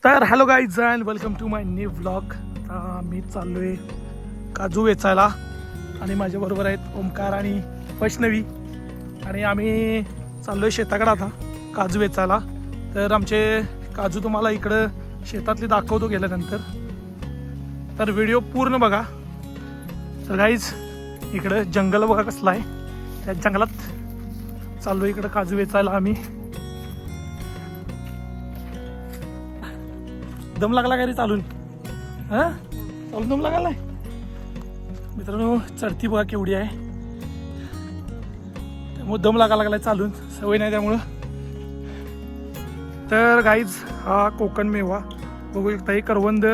तर hello guys and welcome to my new vlog. मी चाललो आहे काजू वेचायला आणि माझ्याबरोबर आहेत ओमकार आणि वैष्णवी आणि आम्ही चाललो आहे शेताकडे आता काजू वेचायला. तर आमचे काजू तुम्हाला इकडं शेतातली दाखवतो गेल्यानंतर, तर व्हिडिओ पूर्ण बघा. तर गाईज इकडं जंगल बघा कसलं आहे, त्या जंगलात चाललो इकडं काजू वेचायला आम्ही. दम लागला का रे चालून? हां चालून दम लागलाय मित्रांनो. चढती बघा केवढी आहे, त्यामुळे दम लागा लागलाय चालून, सवय नाही त्यामुळं. तर गाईज हा कोकण मेवा बघू शकता. ही करवंद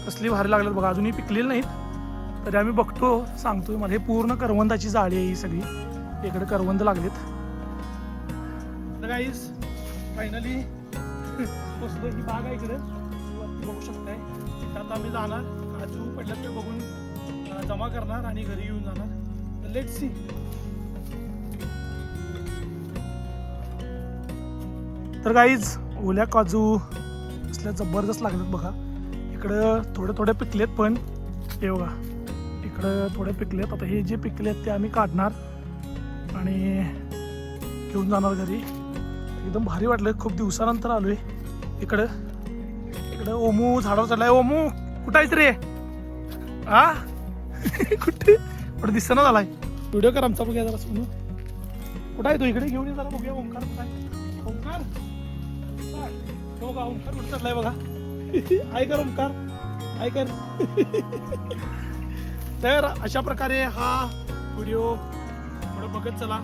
कसली भारी लागल्यात बघा, अजूनही पिकलेली नाहीत तरी आम्ही बघतो सांगतो मला. हे पूर्ण करवंदाची जाळी आहे ही सगळी, इकडे करवंद लागलेत. तर गाईज फायनली बसलो, ही बाग आहे इकडे वरती बघू शकताय. त्यात आम्ही जाणार, काजू पडल्यात ते बघून जमा करणार आणि घरी येऊन जाणार. तर लेट्स सी. तर गाईज ओल्या काजू असल्या जबरदस्त लागतात बघा. इकडं थोडे थोडे पिकलेत, पण हे बघा इकडं थोडे पिकलेत. आता हे जे पिकलेत ते आम्ही काढणार आणि घेऊन जाणार घरी. एकदम भारी वाटलं, खूप दिवसानंतर आलोय इकडं. इकडं ओमू झाडावर चढलाय. ओमू कुठं आहेस रे? हा कुठे कुठे दिसना झालाय. व्हिडिओ कर आमचा बघूया जरा. सोनू कुठं आहे तू? इकडे घेऊन ये जरा बघूया. ओमकार कुठं आहे? ओमकार हो का? ओमकार कुठं चढलाय बघा. आहे कर ओमकार, आहे कर. तर अशा प्रकारे हा व्हिडिओ थोडं बघत चला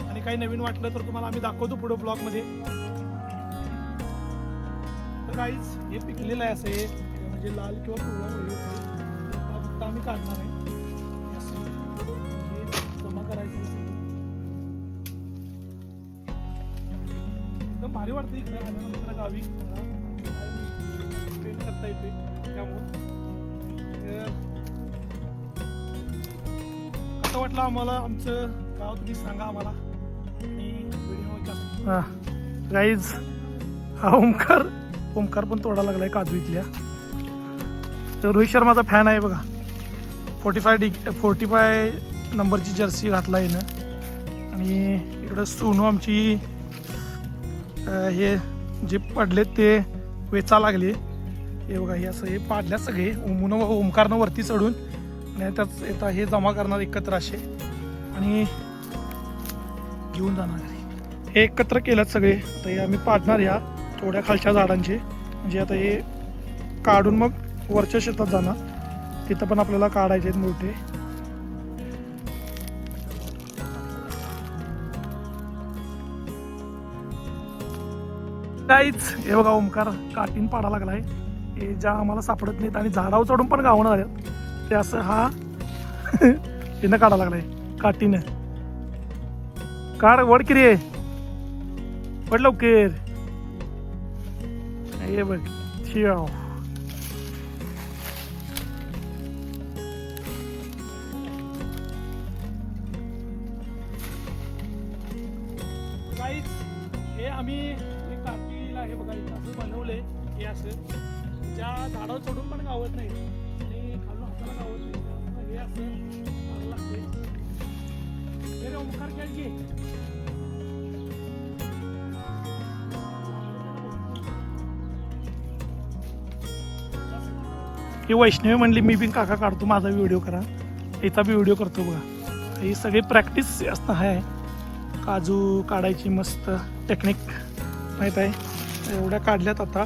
आणि काही नवीन वाटलं तर तुम्हाला आम्ही दाखवतो पुढे ब्लॉगमध्ये. तर गाईज हे पिकलेलं आहे असे, म्हणजे लाल किंवा पिवळा फक्त आम्ही काढणार आहे. जमा करायचं एकदम भारी वाटतं इकडे आल्यानंतर गावी ट्रेन करता येते. त्यामुळं कसं वाटलं आम्हाला आमचं गाव तुम्ही सांगा आम्हाला. आणि व्हिडिओ गाईज हा ओमकार पण तोडा लागलाय काजू इथल्या. तर रोहित शर्माचा फॅन आहे बघा. 45 नंबरची जर्सी घातला आहे ना. आणि इकडं सोनू आमची हे जे पडलेत ते वेचा लागले. हे बघा हे असं हे पाडल्यात सगळे ओमकारनं वरती चढून आणि त्याच येता हे जमा करणार एकत्र असे आणि घेऊन जाणार. हे एकत्र केल्यात सगळे. आता हे आम्ही पाडणार या थोड्या खालच्या झाडांचे, म्हणजे आता हे काढून मग वरच्या शेतात जाणार. तिथं पण आपल्याला काढायचे आहेत मोठे. काहीच हे बघा ओमकार काटीन पाडा लागलाय. हे ज्या आम्हाला सापडत नाहीत आणि झाडावर चढून पण गावणार आहेत ते असं हा तिनं काढा लागलाय काटीनं. काढ वड किरी आहे, वड लवकर. हे बघ शिव गाईज हे आम्ही काठीला हे बघा इथं असं बनवलंय. हे असं ज्या झाडावर चढून पण गावत नाही आणि खालून हाताला गावत नाही, हे असं करावं लागतंय. हे रे ओमकार खेळ घे. ही वैष्णवी म्हणली मी पण काका काढतो, माझा व्हिडिओ करा. याचा बी व्हिडिओ करतो बघा. ही सगळी प्रॅक्टिस असतं आहे काजू काढायची. मस्त टेक्निक माहीत आहे. एवढ्या काढल्यात आता.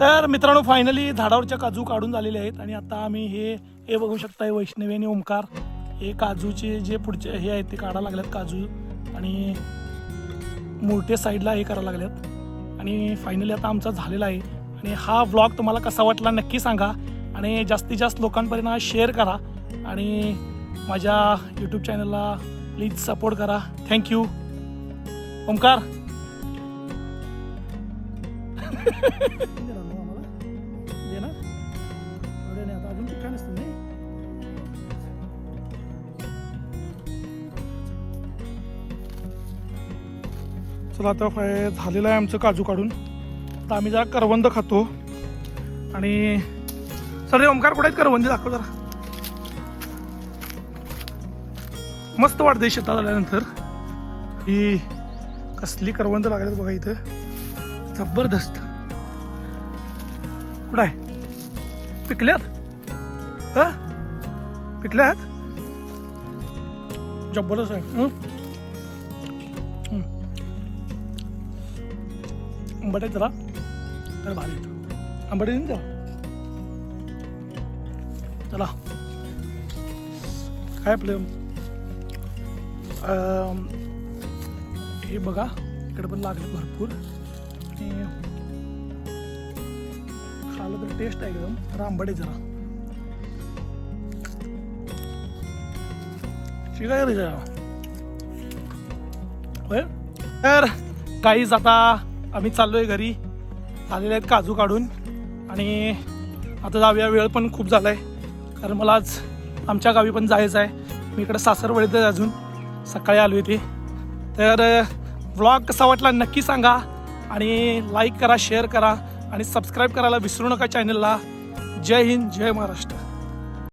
तर मित्रांनो फायनली झाडावरच्या काजू काढून झालेले आहेत आणि आता आम्ही हे बघू शकता. वैष्णवी आणि ओमकार हे काजूचे जे पुढचे हे आहेत ते काढायला लागल्यात काजू आणि मोठे साईडला हे करायला लागल्यात. आणि फायनली आता आमचा झालेला आहे. आणि हा व्लॉग तुम्हाला कसा वाटला नक्की सांगा आणि जास्तीत जास्त लोकांपर्यंत शेअर करा आणि माझ्या यूट्यूब चॅनलला प्लीज सपोर्ट करा. थँक्यू ओमकार. अजून काय नसतं नाही. चला आता झालेलं आहे आमचं काजू काढून. आता आम्ही जरा करवंद खातो आणि सर रे ओमकार कुठे आहेत करवंदी दाखव जरा. मस्त वाटते शेतात आल्यानंतर. ही कसली करवंद लागल्यात बघा इथं, जबरदस्त. कुठं आहे, पिकल्यात हा, पिकल्यात जबरदस्त आहे. आंबट आहे जरा तर भारी येतो, आंबट आहे ना. चला काय आपलं हे बघा इकडे पण लागले भरपूर आणि खाल्लं तर टेस्ट आहे एकदम. तर आंबट आहे जरा, ठीक आहे रे जरा. होय तर काहीच आता आम्ही चाललोय घरी, आलेले आहेत काजू काढून आणि आता जाऊया. वेळ पण खूप झाला आहे कारण मला आज आमच्या गावी पण जायचं आहे. मी इकडे सासरवडीत आहे, अजून सकाळी आलो आहे ते. तर व्लॉग कसा वाटला नक्की सांगा आणि लाईक करा, शेअर करा आणि सबस्क्राईब करायला विसरू नका चॅनलला. जय हिंद, जय महाराष्ट्र.